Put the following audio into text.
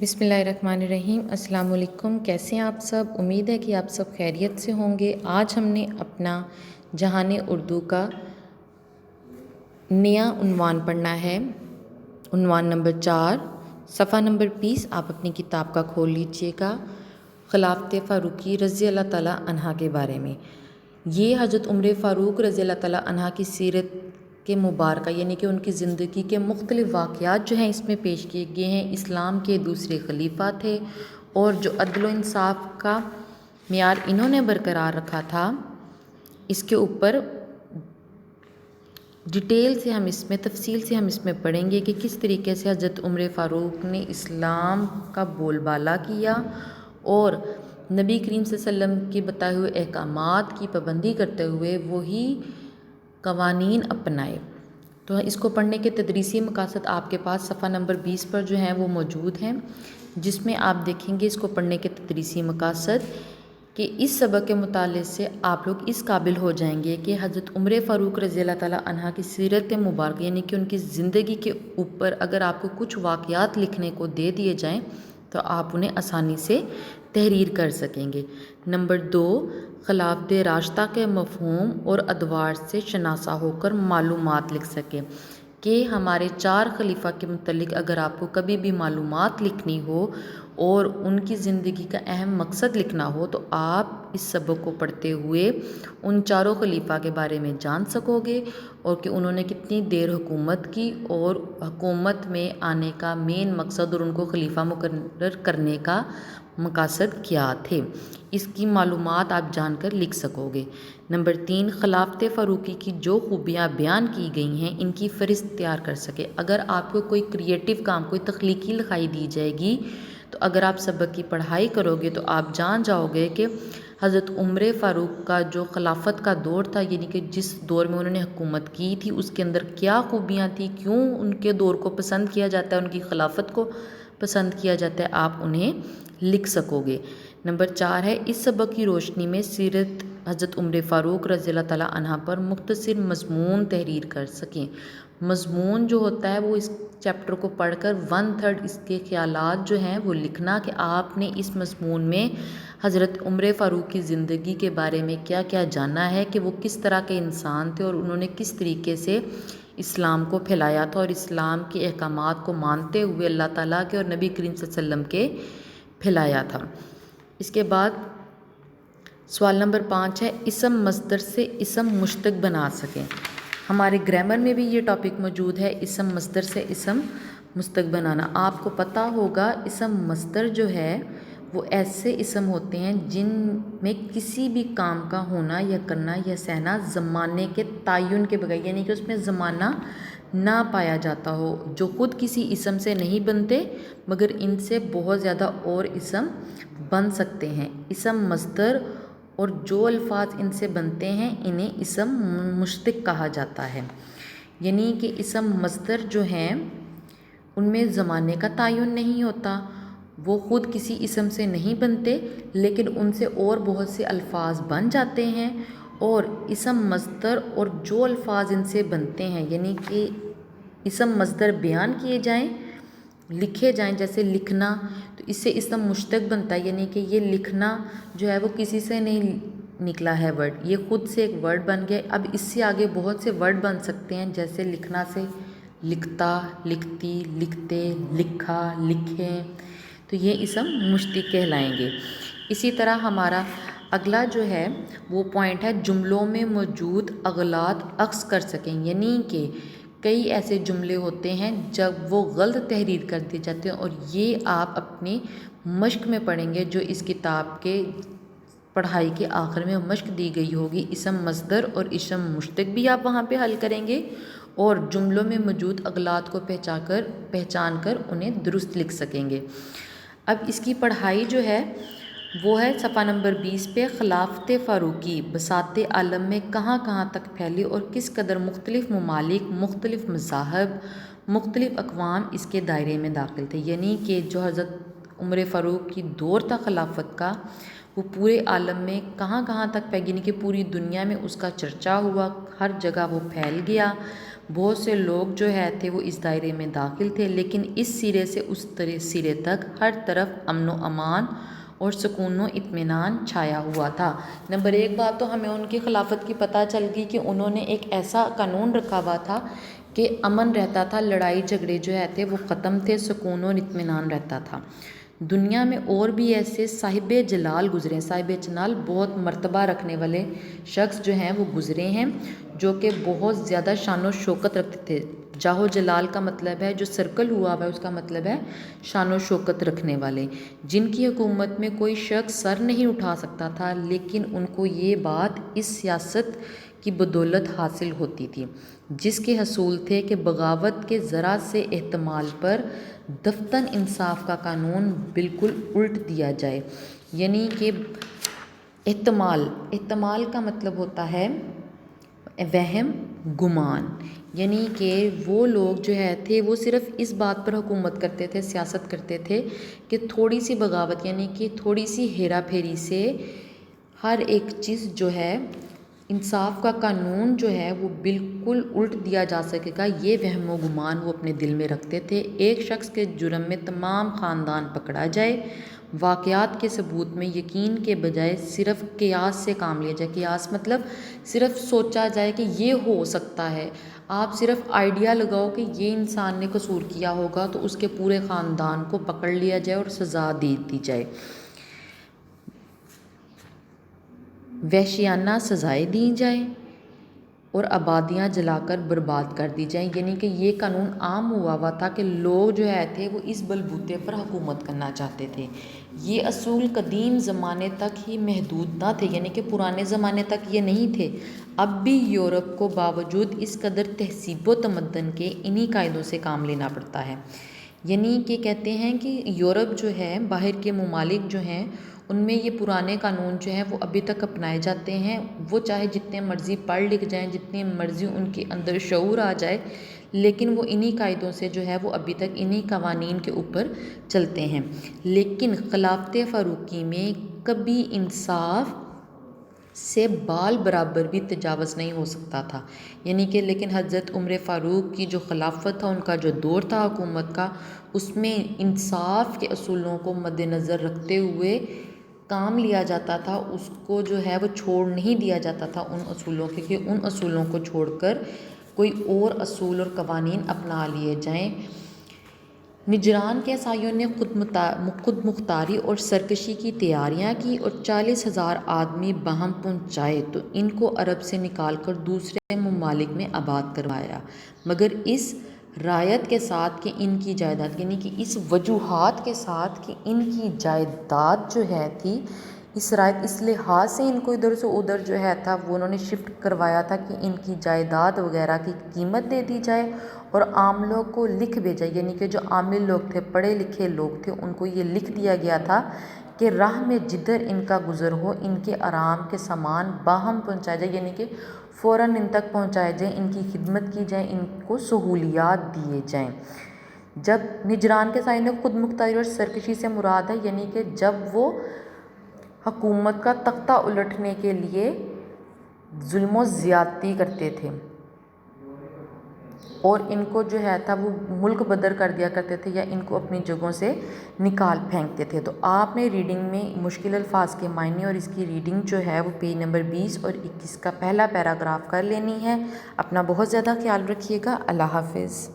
बिस्मिल्लाहिर्रहमानिर्रहीम। अस्सलाम वालेकुम। कैसे हैं आप सब? उम्मीद है कि आप सब खैरियत से होंगे। आज हमने अपना जहान उर्दू का नया उन्वान पढ़ना है। उन्वान नंबर 4, सफ़ा नंबर 20। आप अपनी किताब का खोल लीजिएगा। खिलाफत फ़ारूकी रज़ी अल्लाह ताला अन्हा के बारे में। ये हज़रत उम्र फ़ारूक रज़ी अल्लाह ताला अन्हा की सीरत के मुबारका यानी कि उनकी ज़िंदगी के मुख्तलिफ़ वाक़यात जो हैं इसमें पेश किए गए हैं। इस्लाम के दूसरे खलीफा थे और जो अदल व इंसाफ़ का मियार इन्होंने बरकरार रखा था, इसके ऊपर डिटेल से हम इसमें तफसील से हम इसमें पढ़ेंगे कि किस तरीके से हज़रत उम्र फ़ारूक ने इस्लाम का बोलबाला किया और नबी करीम सल्लल्लाहु अलैहि वसल्लम के बताए हुए अहकामात की पाबंदी करते हुए वही कवानीन अपनाए। तो इसको पढ़ने के तदरीसी मकासद आपके पास सफ़ा नंबर 20 पर जो हैं वो मौजूद हैं, जिसमें आप देखेंगे इसको पढ़ने के तदरीसी मकासद कि इस सबक के मुताले से आप लोग इस काबिल हो जाएंगे कि हज़रत उम्र फ़ारूक रज़ी अल्लाह ताला अन्हा की सीरत मुबारक यानी कि उनकी ज़िंदगी के ऊपर अगर आपको कुछ वाक़यात लिखने को दे दिए जाएं तो आप उन्हें आसानी से तहरीर कर सकेंगे। नंबर 2, खिलाफत रास्ता के मफ़हूम और अदवार से शनासा होकर मालूमात लिख सकें कि हमारे 4 खलीफा के मुतल्लिक़ अगर आपको कभी भी मालूमात लिखनी हो और उनकी ज़िंदगी का अहम मकसद लिखना हो तो आप इस सबक को पढ़ते हुए उन चारों खलीफा के बारे में जान सकोगे और कि उन्होंने कितनी देर हुकूमत की और हुकूमत में आने का मेन मकसद और उनको खलीफा मुकर्रर करने का मकासद क्या थे, इसकी मालूमात आप जानकर लिख सकोगे। नंबर 3, खिलाफत फ़ारूकी की जो खूबियाँ बयान की गई हैं इनकी फ़हरिस्त तैयार कर सके। अगर आपको कोई क्रिएटिव काम, कोई तख्लीकी लिखाई दी जाएगी तो अगर आप सबक की पढ़ाई करोगे तो आप जान जाओगे कि हज़रत उम्र फ़ारूक का जो खिलाफत का दौर था यानी कि जिस दौर में उन्होंने हुकूमत की थी उसके अंदर क्या खूबियाँ थी, क्यों उनके दौर को पसंद किया जाता है, उनकी खिलाफत को पसंद किया जाता है, आप उन्हें लिख सकोगे। नंबर 4 है, इस सबक की रोशनी में सीरत हज़रत उम्र फ़ारूक रज़ी अल्लाह ताला अन्हा पर मुख्तसर मज़मून तहरीर कर सकें। मज़मून जो होता है वो इस चैप्टर को पढ़कर 1/3 इसके ख़यालात जो हैं वो लिखना कि आपने इस मज़मून में हज़रत उम्र फ़ारूक की ज़िंदगी के बारे में क्या क्या जाना है कि वो किस तरह के इंसान थे और उन्होंने किस तरीके से इस्लाम को फैलाया था और इस्लाम के अहकामात को मानते हुए अल्लाह ताला के और नबी करीम सल्लल्लाहु अलैहि वसल्लम के फैलाया था। इसके बाद सवाल नंबर 5 है, इसम मस्दर से इसम मुश्तक बना सकें। हमारे ग्रामर में भी ये टॉपिक मौजूद है, इसम मस्दर से इसम मुश्तक बनाना। आपको पता होगा इसम मस्दर जो है वो ऐसे इसम होते हैं जिनमें किसी भी काम का होना या करना या सहना ज़माने के तयन के बगैर यानी कि उसमें ज़माना ना पाया जाता हो, जो ख़ुद किसी इसम से नहीं बनते मगर इनसे बहुत ज़्यादा और इसम बन सकते हैं। इसम मस्दर और जो अल्फाज इनसे बनते हैं इन्हें इसम मुश्तक कहा जाता है। यानी कि इसम मस्दर जो हैं उनमें ज़माने का तयन नहीं होता, वो ख़ुद किसी इसम से नहीं बनते लेकिन उनसे और बहुत से अल्फाज बन जाते हैं और इसम मस्दर और जो अल्फाज इनसे बनते हैं यानी कि इसम मस्दर बयान किए जाएं, लिखे जाएं, जैसे लिखना, तो इससे इसम मुश्तक बनता है यानी कि ये लिखना जो है वो किसी से नहीं निकला है वर्ड, ये ख़ुद से एक वर्ड बन गया। अब इससे आगे बहुत से वर्ड बन सकते हैं, जैसे लिखना से लिखता, लिखती, लिखते, लिखा, लिखें, तो ये इसम मुश्तक कहलाएंगे। इसी तरह हमारा अगला जो है वो पॉइंट है, जुमलों में मौजूद अगलात अक्स कर सकें। यानी कि कई ऐसे जुमले होते हैं जब वो गलत तहरीर कर दिए जाते हैं और ये आप अपनी मश्क में पढ़ेंगे, जो इस किताब के पढ़ाई के आखिर में मश्क दी गई होगी। इसम मस्दर और इसम मुश्तक भी आप वहाँ पे हल करेंगे और जुमलों में मौजूद अगलात को पहचान कर उन्हें दुरुस्त लिख सकेंगे। अब इसकी पढ़ाई जो है वो है सफ़ा नंबर 20 पे, खिलाफत फ़ारूकी बसात आलम में कहाँ कहाँ तक फैली और किस कदर मुख्तलिफ़ ममालिक, मुख्तलिफ़ मज़ाहब, मुख्तलिफ़ अक़वाम इसके दायरे में दाखिल थे। यानी कि जो हज़रत उम्र फ़ारूक की दौर था खिलाफत का, वो पूरे आलम में कहाँ कहाँ तक फैली, यानी कि पूरी दुनिया में उसका चर्चा हुआ, हर जगह वो फैल गया। بہت سے لوگ جو ہے تھے وہ اس دائرے میں داخل تھے، لیکن اس سرے سے اس سرے تک ہر طرف امن و امان اور سکون و اطمینان چھایا ہوا تھا۔ نمبر 1 بات تو ہمیں ان کی خلافت کی پتہ چل گئی کہ انہوں نے ایک ایسا قانون رکھا ہوا تھا کہ امن رہتا تھا، لڑائی جھگڑے جو ہے تھے وہ ختم تھے، سکون اور اطمینان رہتا تھا۔ دنیا میں اور بھی ایسے صاحب جلال گزرے، صاحب جلال بہت مرتبہ رکھنے والے شخص جو ہیں وہ گزرے ہیں، جو کہ بہت زیادہ شان و شوکت رکھتے تھے۔ جاہ جلال کا مطلب ہے، جو سرکل ہوا ہوا ہے اس کا مطلب ہے شان و شوکت رکھنے والے، جن کی حکومت میں کوئی شخص سر نہیں اٹھا سکتا تھا، لیکن ان کو یہ بات اس سیاست کی بدولت حاصل ہوتی تھی، جس کے حصول تھے کہ بغاوت کے ذرا سے احتمال پر دفتن انصاف کا قانون بالکل الٹ دیا جائے۔ یعنی کہ احتمال کا مطلب ہوتا ہے وہم، گمان، یعنی کہ وہ لوگ جو ہے تھے وہ صرف اس بات پر حکومت کرتے تھے، سیاست کرتے تھے کہ تھوڑی سی بغاوت یعنی کہ تھوڑی سی ہیرا پھیری سے ہر ایک چیز جو ہے انصاف کا قانون جو ہے وہ بالکل الٹ دیا جا سکے گا، یہ وہم و گمان وہ اپنے دل میں رکھتے تھے۔ ایک شخص کے جرم میں تمام خاندان پکڑا جائے، واقعات کے ثبوت میں یقین کے بجائے صرف قیاس سے کام لیا جائے۔ قیاس مطلب صرف سوچا جائے کہ یہ ہو سکتا ہے، آپ صرف آئیڈیا لگاؤ کہ یہ انسان نے قصور کیا ہوگا تو اس کے پورے خاندان کو پکڑ لیا جائے اور سزا دے دی جائے، وحشیانہ سزائیں دی جائیں اور آبادیاں جلا کر برباد کر دی جائیں۔ یعنی کہ یہ قانون عام ہوا ہوا تھا کہ لوگ جو ہے تھے وہ اس بلبوتے پر حکومت کرنا چاہتے تھے۔ یہ اصول قدیم زمانے تک ہی محدود نہ تھے، یعنی کہ پرانے زمانے تک یہ نہیں تھے، اب بھی یورپ کو باوجود اس قدر تہذیب و تمدن کے انہی قاعدوں سے کام لینا پڑتا ہے۔ یعنی کہ کہتے ہیں کہ یورپ جو ہے، باہر کے ممالک جو ہیں، ان میں یہ پرانے قانون جو ہیں وہ ابھی تک اپنائے جاتے ہیں، وہ چاہے جتنے مرضی پڑھ لکھ جائیں، جتنی مرضی ان کے اندر شعور آ جائے، لیکن وہ انہی قاعدوں سے جو ہے وہ ابھی تک انہی قوانین کے اوپر چلتے ہیں۔ لیکن خلافت فاروقی میں کبھی انصاف سے بال برابر بھی تجاوز نہیں ہو سکتا تھا، یعنی کہ لیکن حضرت عمر فاروق کی جو خلافت تھا، ان کا جو دور تھا حکومت کا، اس میں انصاف کے اصولوں کو مد نظر رکھتے ہوئے کام لیا جاتا تھا، اس کو جو ہے وہ چھوڑ نہیں دیا جاتا تھا ان اصولوں کے، کہ ان اصولوں کو چھوڑ کر کوئی اور اصول اور قوانین اپنا لیے جائیں۔ نجران کے عیسائیوں نے خود مختاری اور سرکشی کی تیاریاں کی اور 40,000 آدمی باہم پہنچائے تو ان کو عرب سے نکال کر دوسرے ممالک میں آباد کروایا، مگر اس رعایت کے ساتھ کہ ان کی جائیداد، یعنی کہ اس وجوہات کے ساتھ کہ ان کی جائیداد جو ہے تھی، اس رعایت اس لحاظ سے ان کو ادھر سے ادھر جو ہے تھا وہ انہوں نے شفٹ کروایا تھا کہ ان کی جائیداد وغیرہ کی قیمت دے دی جائے اور عام لوگ کو لکھ بھیجا، یعنی کہ جو عامل لوگ تھے، پڑھے لکھے لوگ تھے، ان کو یہ لکھ دیا گیا تھا کہ راہ میں جدھر ان کا گزر ہو، ان کے آرام کے سامان باہم پہنچایا جائے، یعنی کہ فوراً ان تک پہنچایا جائے، ان کی خدمت کی جائے، ان کو سہولیات دیے جائیں۔ جب نجران کے عیسائیوں نے خود مختاری اور سرکشی سے مراد ہے، یعنی کہ جب وہ حکومت کا تختہ الٹنے کے لیے ظلم و زیادتی کرتے تھے اور ان کو جو ہے تھا وہ ملک بدر کر دیا کرتے تھے یا ان کو اپنی جگہوں سے نکال پھینکتے تھے، تو آپ نے ریڈنگ میں مشکل الفاظ کے معنی اور اس کی ریڈنگ جو ہے وہ پیج نمبر 20 اور 21 کا پہلا پیراگراف کر لینی ہے۔ اپنا بہت زیادہ خیال رکھیے گا۔ اللہ حافظ۔